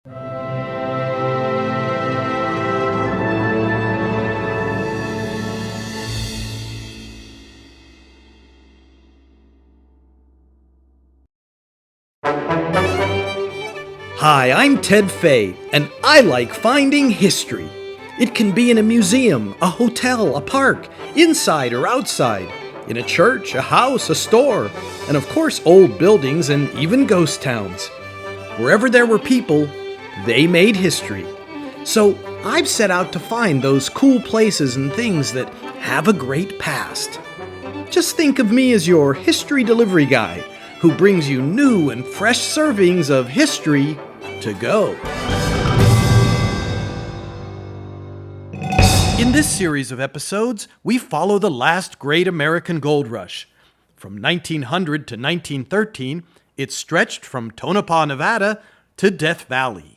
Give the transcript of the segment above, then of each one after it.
Hi, I'm Ted Faye, and I like finding history. It can be in a museum, a hotel, a park, inside or outside, in a church, a house, a store, and of course old buildings and even ghost towns. Wherever there were people, they made history. So I've set out to find those cool places and things that have a great past. Just think of me as your history delivery guy, who brings you new and fresh servings of history to go. In this series of episodes, we follow the last great American gold rush. From 1900 to 1913, it stretched from Tonopah, Nevada to Death Valley.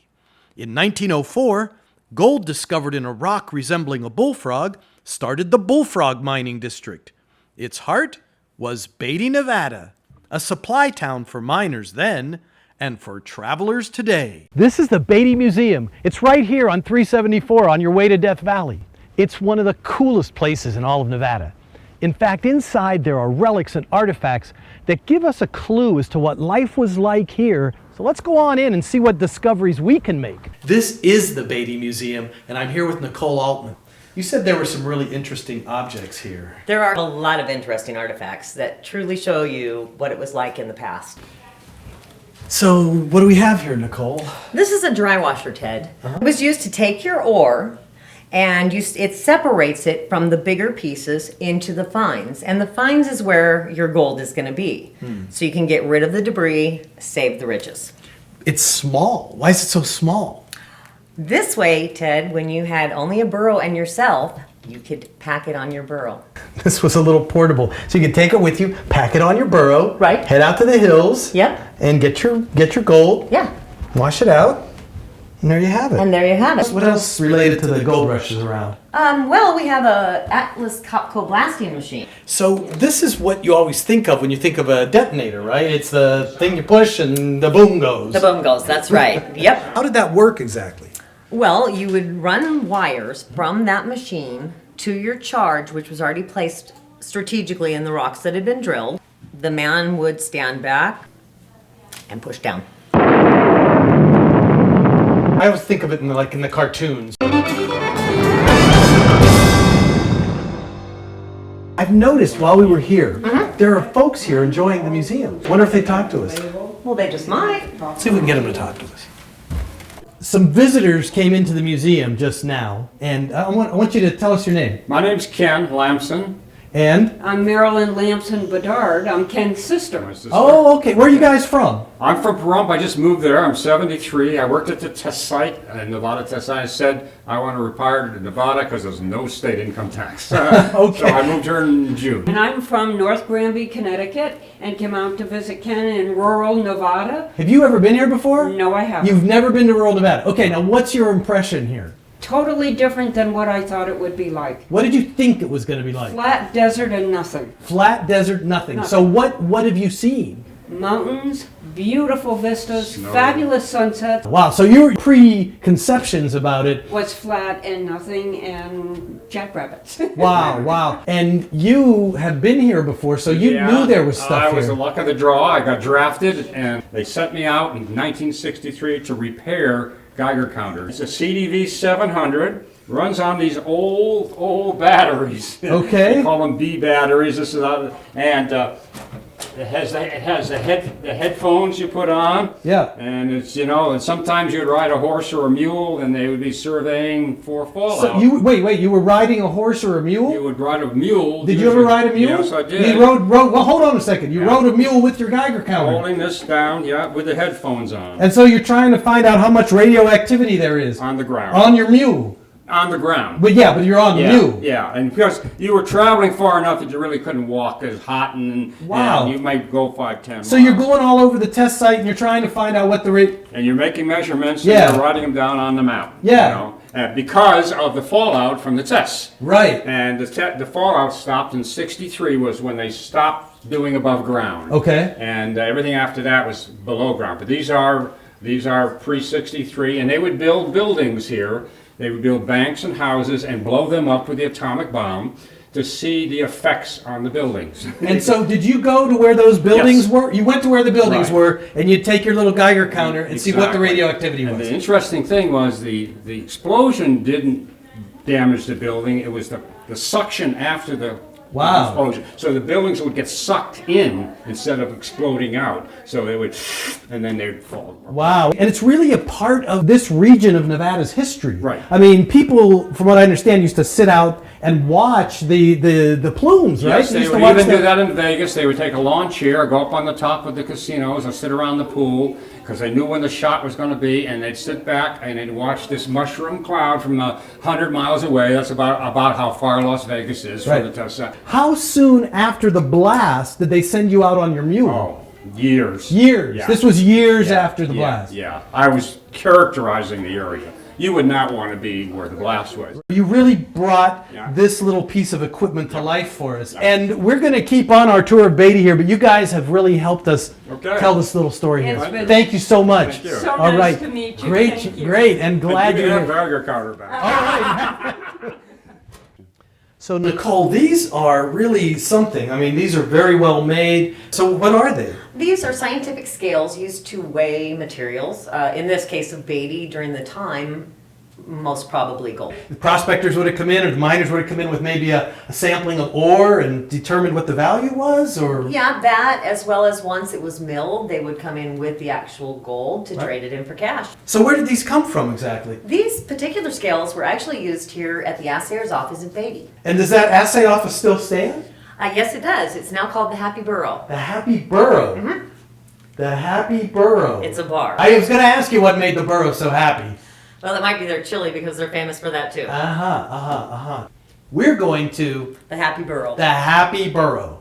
In 1904, gold discovered in a rock resembling a bullfrog started the Bullfrog Mining District. Its heart was Beatty, Nevada, a supply town for miners then, and for travelers today. This is the Beatty Museum. It's right here on 374 on your way to Death Valley. It's one of the coolest places in all of Nevada. In fact, inside there are relics and artifacts that give us a clue as to what life was like here. So let's go on in and see what discoveries we can make. This is the Beatty Museum, and I'm here with Nicole Altman. You said there were some really interesting objects here. There are a lot of interesting artifacts that truly show you what it was like in the past. So, what do we have here, Nicole? This is a dry washer, Ted. It was used to take your ore and it separates it from the bigger pieces into the fines. And the fines is where your gold is going to be. So you can get rid of the debris, save the riches. It's small. Why is it so small? This way, Ted, when you had only a burro and yourself, you could pack it on your burro. This was a little portable. So you could take it with you, pack it on your burro, Right. Head out to the hills, Yep. and get your gold, Yeah. wash it out, and there you have it. And there you have it. What else related to the gold rushes around? Well, we have a Atlas Copco blasting machine. So this is what you always think of when you think of a detonator, right? It's the thing you push and the boom goes. The boom goes, that's right. Yep. How did that work exactly? Well, you would run wires from that machine to your charge, which was already placed strategically in the rocks that had been drilled. The man would stand back and push down. I always think of it in the cartoons. I've noticed while we were here, there are folks here enjoying the museum. Wonder if they talk to us. Well, they just might. See if we can get them to talk to us. Some visitors came into the museum just now, and I want you to tell us your name. My name's Ken Lamson. And? I'm Marilyn Lamson Bedard. I'm Ken's sister. Oh, okay. Where are you guys from? I'm from Pahrump. I just moved there. I'm 73. I worked at the test site, Nevada test site. I said I want to retire to Nevada because there's no state income tax. Okay. So I moved here in June. And I'm from North Granby, Connecticut, and came out to visit Ken in rural Nevada. Have you ever been here before? No, I haven't. You've never been to rural Nevada. Okay, now what's your impression here? Totally different than what I thought it would be like. What did you think it was going to be like? Flat desert and nothing. Flat desert, nothing. So what have you seen? Mountains, beautiful vistas, Snow. Fabulous sunsets. Wow, so your preconceptions about it. Was flat and nothing and jackrabbits. Wow. And you have been here before, so you knew there was stuff I was here. the luck of the draw. I got drafted, and they sent me out in 1963 to repair Geiger counters. It's a CDV 700. Runs on these old batteries. Okay. They call them B batteries. This is and it has the headphones you put on. Yeah. And it's and sometimes you'd ride a horse or a mule, and they would be surveying for fallout. So you wait, you were riding a horse or a mule? You would ride a mule. Did you ever ride a mule? Yes, I did. You rode well, hold on a second. You rode a mule with your Geiger counter. Holding this down, with the headphones on. And so you're trying to find out how much radioactivity there is On the ground. on your mule. On the ground. But you're on the mule. Yeah, and because you were traveling far enough that you really couldn't walk. It's hot and you might go 5-10 miles. So you're going all over the test site and you're trying to find out what the rate. And you're making measurements Yeah. and you're writing them down on the map. Yeah. Because of the fallout from the tests. Right. And the fallout stopped in 63 was when they stopped doing above ground. Okay. And everything after that was below ground. But these are These are pre-63, and they would build buildings here. They would build banks and houses and blow them up with the atomic bomb to see the effects on the buildings. And so did you go to where those buildings Yes. were? You went to where the buildings Right. were, and you'd take your little Geiger counter and see what the Exactly. radioactivity And was. the interesting thing was the explosion didn't damage the building. It was the suction after the Wow. explosion. So the buildings would get sucked in instead of exploding out. So they would, and then they'd fall. Wow. And it's really a part of this region of Nevada's history. Right. I mean, people, from what I understand, used to sit out and watch the plumes, right? Yes, they used would to watch even do the- that in Vegas. They would take a lawn chair, go up on the top of the casinos and sit around the pool because they knew when the shot was going to be, and they'd sit back and they'd watch this mushroom cloud from 100 miles away. That's about how far Las Vegas is Right. from the test site. How soon after the blast did they send you out on your mule? Oh, years. Years. Yeah. This was years Yeah, after the yeah, blast. Yeah, I was characterizing the area. You would not want to be where the blast was. You really brought Yeah. this little piece of equipment to life for us. And we're going to keep on our tour of Beatty here, but you guys have really helped us Okay. tell this little story here. It's been Thank you so much. Thank you. so All nice right. to meet you. Great, Thank you. great, and glad You you're have here. Geiger counter back. All right. So Nicole, these are really something. I mean, these are very well made. So what are they? These are scientific scales used to weigh materials. In this case of Beatty, during the time, most probably gold. The prospectors would have come in, or the miners would have come in with maybe a sampling of ore and determined what the value was, or? Yeah, that as well as once it was milled, they would come in with the actual gold to Right. trade it in for cash. So where did these come from exactly? These particular scales were actually used here at the assayer's office in Beatty. And does that assay office still stand? Yes, it does. It's now called the Happy Burrow. The Happy Burrow. The Happy Burrow. It's a bar. I was going to ask you what made the burrow so happy. Well, it might be their chili because they're famous for that too. We're going to The Happy Burrow. the Happy Burrow.